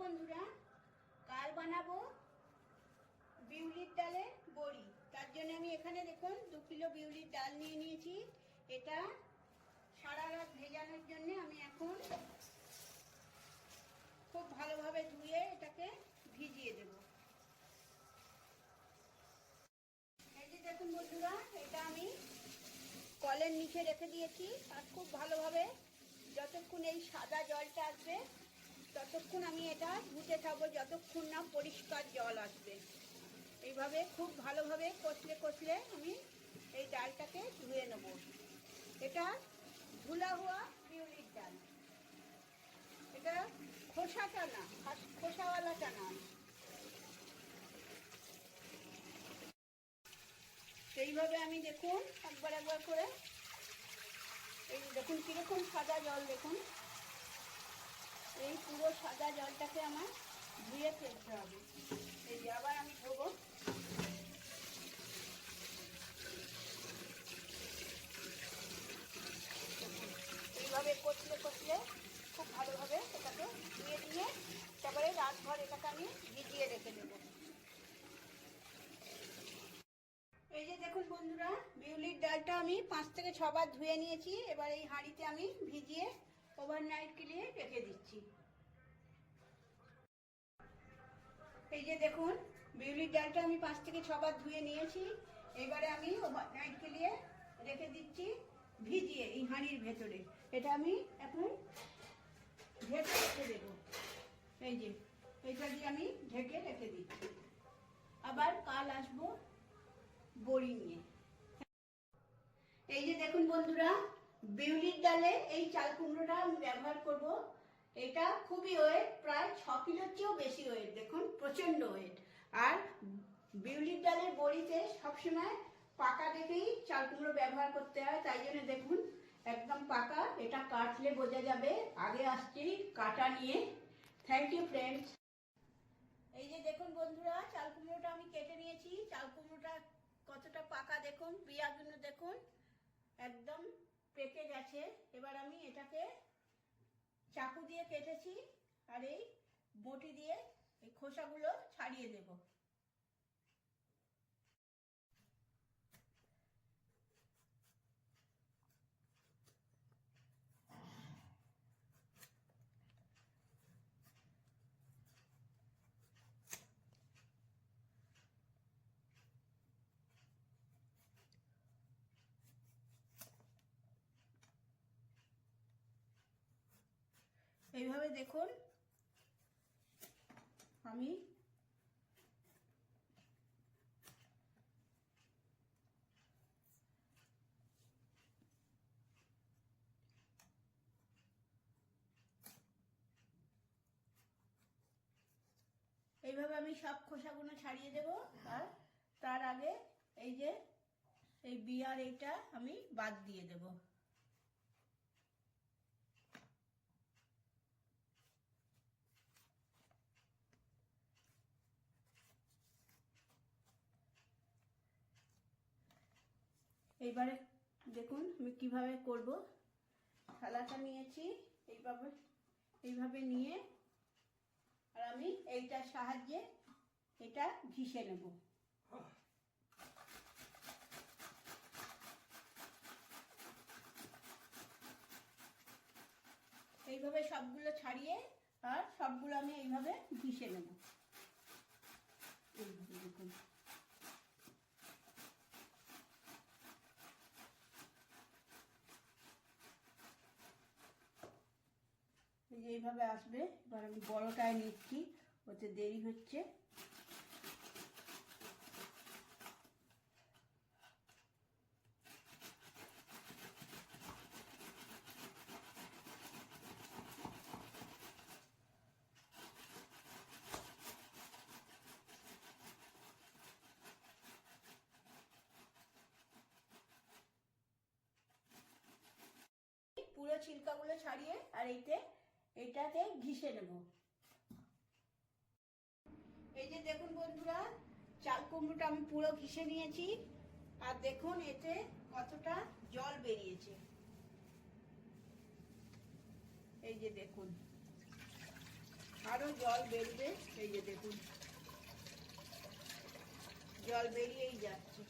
বন্ধুরা, কাল বানাবো বিউলির ডালের বড়ি। তার জন্য আমি এখানে দেখুন 2 কিলো বিউলির ডাল নিয়ে নিয়েছি। এটা সারা রাত ভেজানোর জন্য আমি এখন খুব ভালোভাবে ধুয়ে এটাকে ভিজিয়ে দেব। এই যে দেখুন বন্ধুরা, এটা আমি কলের নিচে রেখে দিয়েছি আর খুব ভালোভাবে যতক্ষণ এই সাদা জলটা আসবে ততক্ষণ আমি এটা ধুতে থাকবো, যতক্ষণ না পরিষ্কার জল আসবে। এইভাবে খুব ভালোভাবে কষলে কষলে আমি এই ডালটাকে ধুয়ে নেব। এটা ধুলা হওয়া বিউলির ডাল, এটা খোসাটা না, খোসাওয়ালাটা না। সেইভাবে আমি দেখুন একবার একবার করে, এই দেখুন কিরকম সাদা জল, দেখুন এই পুরো সাদা জলটাকে আমার ধুয়ে ফেলতে হবে। এই যে আবার আমি ধোবো। এইভাবে কষলে কষলে খুব ভালোভাবে এটাকে ধুয়ে নিয়ে তারপরে রাতভর এটাকে আমি ভিজিয়ে রেখে দেবো। এই যে দেখুন বন্ধুরা, বিউলির ডালটা আমি 5 থেকে 6 বার ধুয়ে নিয়েছি। এবার এই হাঁড়িতে আমি ভিজিয়ে ওভারনাইট কেলিয়ে রেখে দিচ্ছি। এই যে দেখুন বিউলির ডালটা আমি 5 থেকে 6 বার ধুয়ে নিয়েছি। এবারে আমি ওভারনাইট কেলিয়ে রেখে দিচ্ছি ভিজিয়ে এই হাঁড়ির ভেতরে। এটা আমি এখন ঢেকে রেখে দেবো। এই যে এটা দিয়ে আমি ঢেকে রেখে দিচ্ছি। আবার কাল আসবো বড়ি নিয়ে। এই যে দেখুন বন্ধুরা, বিউলির ডালে এই চাল কুমড়োটা আমি ব্যবহার করব। এটা খুবই ওয়েট, প্রায় 6 কিলোর চেয়েও বেশি ওয়েট। দেখুন প্রচন্ড ওয়েট। আর বিউলির ডালের বড়িতে সবসময় পাকা দেখেই চাল কুমড়ো ব্যবহার করতে হয়, তাই জন্য দেখুন একদম পাকা। এটা কাটলে বোঝা যাবে। আগে আসছি কাটা নিয়ে। Thank you friends. এই যে দেখুন বন্ধুরা, চাল কুমড়োটা আমি কেটে নিয়েছি। চাল কুমড়োটা কতটা পাকা দেখুন, বিয়াগুলো দেখুন একদম পেকে গেছে। এবার আমি এটাকে চাকু দিয়ে কেটেছি আর এই বটি দিয়ে এই খোসাগুলো ছাড়িয়ে দেব। এইভাবে দেখুন আমি সব খোসাগুলো ছাড়িয়ে দেব। আর তার আগে এই যে এই বিয়ার এইটা আমি বাদ দিয়ে দেব। এইবারে দেখুন আমি কিভাবে করব। থালাটা নিয়েছি, এইভাবে নিয়ে আর আমি এইটার সাহায্যে এটা ঘিষে নেব। এইভাবে সবগুলো ছাড়িয়ে আর সবগুলো আমি এইভাবে ঘিষে নেব। এইভাবে দেখুন এইভাবে আসবে। এবার আমি বড়টায় নিচ্ছি, ওতে দেরি হচ্ছে। পুরো ছিলকাগুলো ছাড়িয়ে আর এইটাতে ঘিষে নেব। এই যে দেখুন বন্ধুরা, চাল কুমড়োটা আমি পুরো ঘিষে নিয়েছি আর দেখুন এতে কতটা জল বেরিয়েছে। এই যে দেখুন আরো জল বেরোবে। এই যে দেখুন জল বেরিয়েই যাচ্ছে।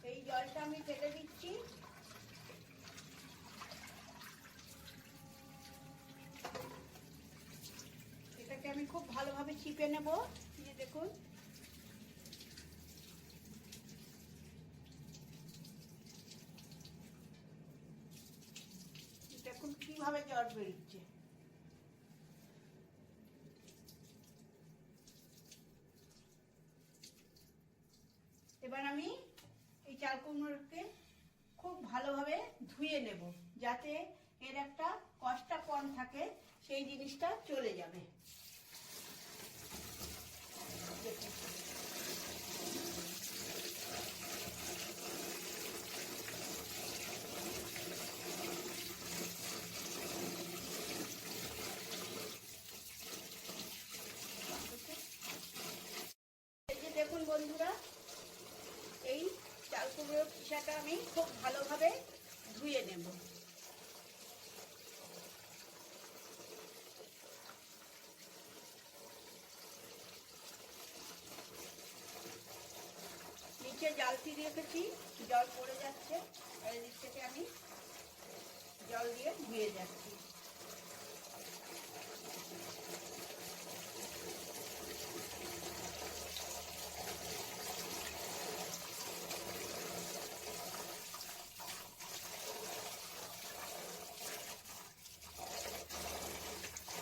এই জলটা আমি ফেলে দিচ্ছি। এটাকে আমি খুব ভালোভাবে চিপে নেব। এই যে দেখুন দেখুন কিভাবে জল বেরোচ্ছে। এবার আমি এই চাল কুমড়োকে খুব ভালোভাবে ধুয়ে নেব, যাতে এর একটা কষ্টাপণ থাকে সেই জিনিসটা চলে যাবে। এই যে দেখুন বন্ধুরা, এই চাল কুমড়োর খোসাটা আমি খুব ভালোভাবে ধুয়ে নেব। নিচে জালতি রেখেছি, জল পড়ে যাচ্ছে, আর এদিক থেকে আমি জল দিয়ে ধুয়ে যাচ্ছি।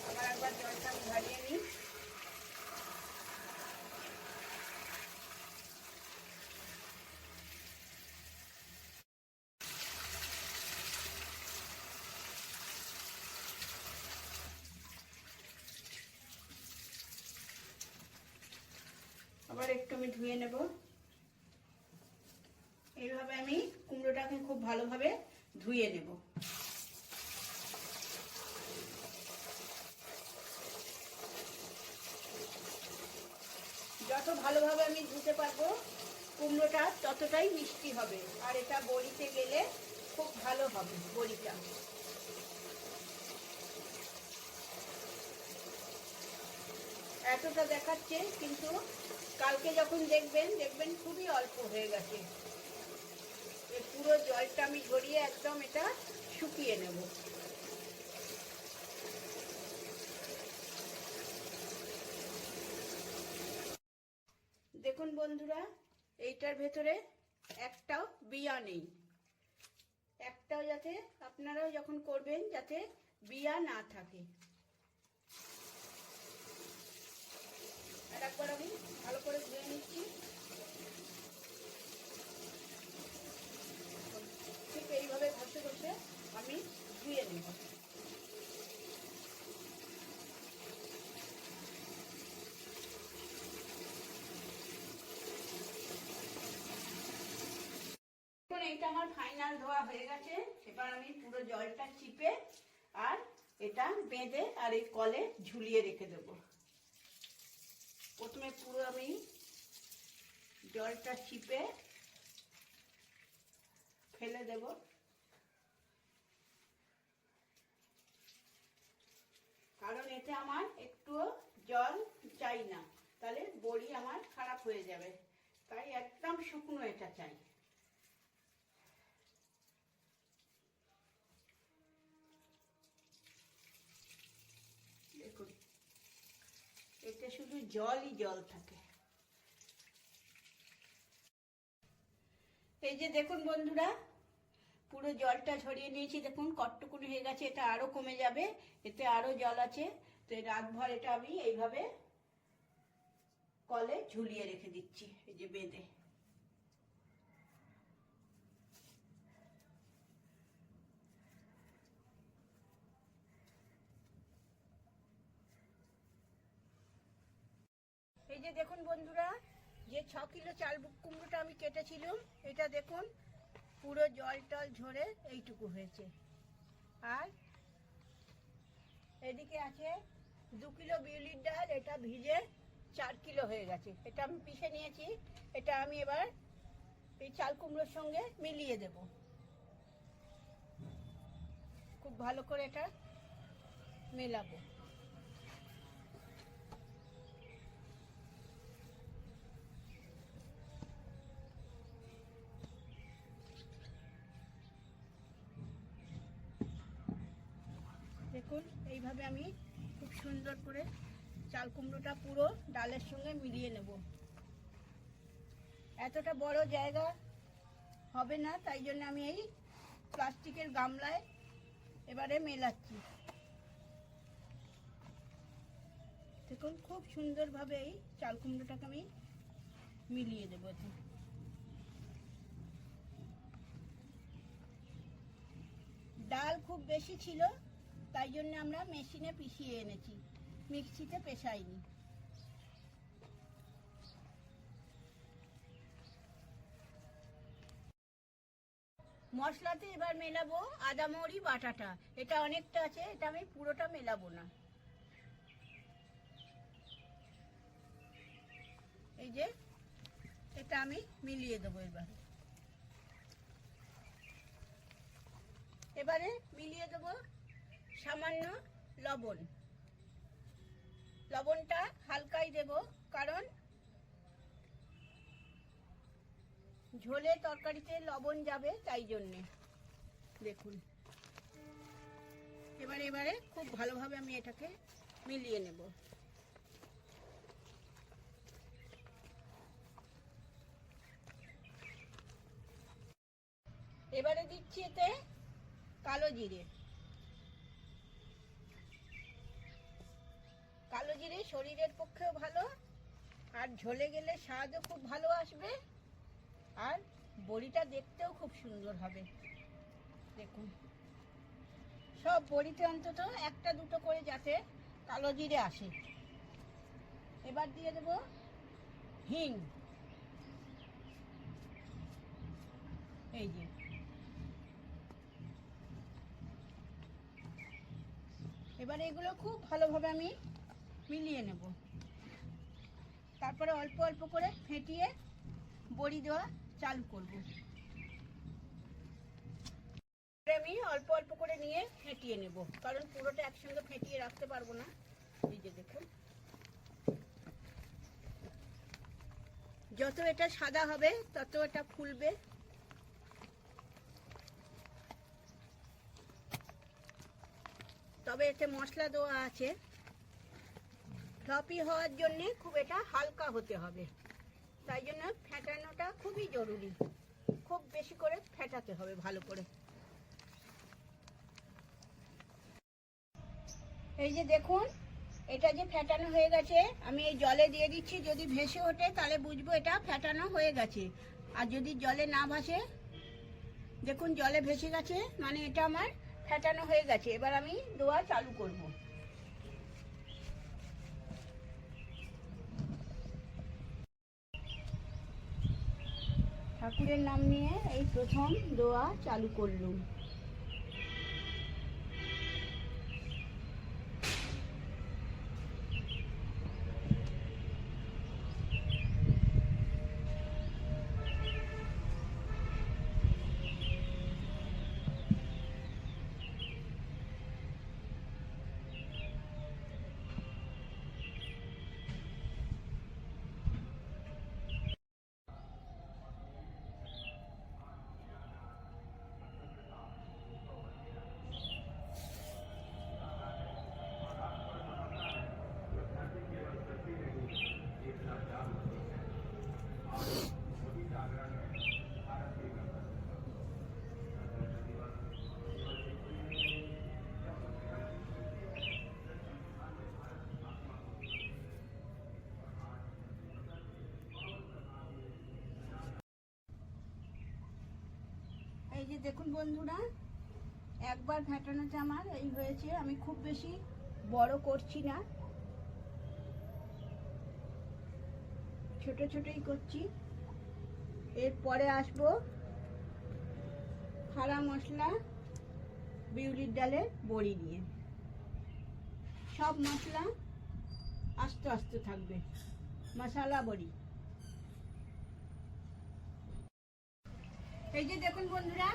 আবার একবার জলটা আমি ঝারিয়ে নিই। আবার একটু আমি ধুয়ে নেব। এইভাবে আমি কুমড়োটাকে খুব ভালোভাবে ধুয়ে নেব। যত ভালোভাবে আমি ধুতে পারবো কুমড়োটা ততটাই মিষ্টি হবে, আর এটা বড়িতে গেলে খুব ভালো হবে বড়িটা। এতটা দেখাচ্ছে, কিন্তু কালকে যখন দেখবেন খুবই অল্প হয়ে গেছে। এই পুরো জলটা আমি ঝরিয়ে একদম এটা শুকিয়ে নেব। দেখুন বন্ধুরা, এইটার ভেতরে একটাও বিয়া নেই। একটাও যাতে আপনারাও যখন করবেন যাতে বিয়া না থাকে। আর একবার আমি ভালো করে ধুয়ে নিচ্ছি। ঠিক এইভাবে ঘষে ঘষে আমি ধুয়ে নেব। এইটা আমার ফাইনাল ধোয়া হয়ে গেছে। এবার আমি পুরো জলটা চিপে আর এটা বেঁধে আর এই কলে ঝুলিয়ে রেখে দেব। প্রথমে পুরো আমি জলটা চিপে ফেলে দেব। কারণ এতে আমার একটুও জল চাই না, তাহলে বড়ি আমার খারাপ হয়ে যাবে। তাই একদম শুকনো এটা চাই। দেখুন এতে শুধু জলই জল থাকে। এই যে দেখুন বন্ধুরা, পুরো জলটা ঝরিয়ে নিয়েছি। দেখুন কটটুকুনি হয়ে গেছে, এটা আরো কমে যাবে, এতে আরো জল আছে। তো রাতভর এটা আমি এইভাবে কলে ঝুলিয়ে রেখে দিচ্ছি, এই যে বেঁধে। এই যে দেখুন বন্ধুরা, যে 6 কিলো চাল কুমড়োটা আমি কেটেছিলাম, এটা দেখুন পুরো জল টল ঝরে এইটুকু হয়েছে। আর এদিকে আছে 2 কিলো বিউলির ডাল, এটা ভিজে 4 কিলো হয়ে গেছে। এটা আমি পিষে নিয়েছি। এটা আমি এবার এই চাল কুমড়োর সঙ্গে মিলিয়ে দেব। খুব ভালো করে এটা মেলাবো। দেখুন এইভাবে আমি খুব সুন্দর করে চাল কুমড়োটা পুরো ডালের সঙ্গে মিলিয়ে নেব। এতটা বড় জায়গা হবে না, তাই জন্য আমি এই প্লাস্টিকের গামলায় এবারে মেলাচ্ছি। দেখুন খুব সুন্দরভাবে এই চাল কুমড়োটাকে আমি মিলিয়ে দেবো। ডাল খুব বেশি ছিল, তাই জন্য আমরা মেশিনে পিষিয়ে এনেছি, মিক্সিতে পেশাইনি। মশলাতে এবার মেলাবো আদা মৌরি বাটাটা। এটা অনেকটা আছে, এটা আমি পুরোটা মেলাবো না। এই যে এটা আমি মিলিয়ে দেবো। এবারে মিলিয়ে দেবো সামান্য লবণ। লবণটা হালকাই দেব, কারণ ঝোলে তরকারিতে লবণ যাবে, তাই জন্যে। দেখুন এবারে খুব ভালোভাবে আমি এটাকে মিলিয়ে নেব। এবারে দিচ্ছি এতে কালো জিরে। কালো জিরে শরীরের পক্ষেও ভালো, আর ঝোলে গেলে স্বাদও খুব ভালো আসবে, আর বড়িটা দেখতেও খুব সুন্দর হবে। দেখুন সব বড়িতে অন্তত একটা দুটো করে যাতে কালো জিরে আসে। এবার দিয়ে দেব হিং। এই যে এবারে এগুলো খুব ভালোভাবে আমি মিলিয়ে নেব। তারপরে অল্প অল্প করে ফেটিয়ে বড়ি দেওয়া চালু করব। আমি অল্প অল্প করে নিয়ে ফেটিয়ে নেব, কারণ পুরোটা একসঙ্গে ফেটিয়ে রাখতে পারবো না। এই যে দেখুন, যত এটা সাদা হবে তত এটা ফুলবে। তবে এতে মশলা দেওয়া আছে, ফ্লপি হওয়ার জন্য খুব এটা হালকা হতে হবে, তাই জন্য ফেটানোটা খুবই জরুরি। খুব বেশি করে ফেটাতে হবে ভালো করে। এই যে দেখুন এটা যে ফেটানো হয়ে গেছে, আমি এই জলে দিয়ে দিচ্ছি। যদি ভেসে ওঠে তাহলে বুঝবো এটা ফেটানো হয়ে গেছে, আর যদি জলে না ভাসে, দেখুন জলে ভেসে গেছে, মানে এটা আমার ফেটানো হয়ে গেছে। এবার আমি দেওয়া চালু করব। ঠাকুরের নাম নিয়ে এই প্রথম দোয়া চালু করলুম। এই যে দেখুন বন্ধুরা, একবার ফেটানোতে আমার এই হয়েছে। আমি খুব বেশি বড় করছি না, ছোট ছোটই করছি। এরপরে আসবো খাড়া মশলা, বিউলির ডালের বড়ি নিয়ে। সব মশলা আস্তে আস্তে থাকবে, মশলা বড়ি। এই যে দেখুন বন্ধুরা,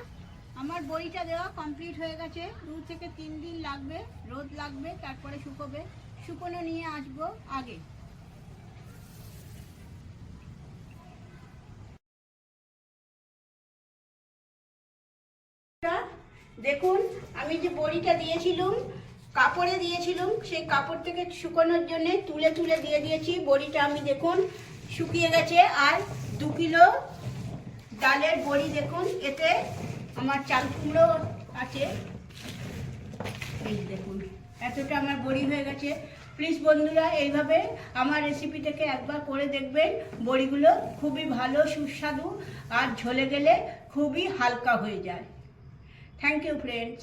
আমার বড়িটা দেওয়া কমপ্লিট হয়ে গেছে। 2 থেকে 3 দিন লাগবে, রোদ লাগবে, তারপরে শুকোবে। শুকনো নিয়ে আসবো আগে। দেখুন আমি যে বড়িটা দিয়েছিলাম, কাপড়ে দিয়েছিলাম, সেই কাপড় থেকে শুকানোর জন্য তুলে তুলে দিয়ে দিয়েছি। বড়িটা আমি দেখুন শুকিয়ে গেছে। আর 2 কিলো ডালের বড়ি দেখুন, এতে আমার চাল কুমড়ো আছে, এই দেখুন এতটা আমার বড়ি হয়ে গেছে। প্লিজ বন্ধুরা এইভাবে আমার রেসিপিটাকে একবার করে দেখবেন। বড়িগুলো খুবই ভালো সুস্বাদু আর ঝোলে গেলে খুবই হালকা হয়ে যায়। Thank you friends.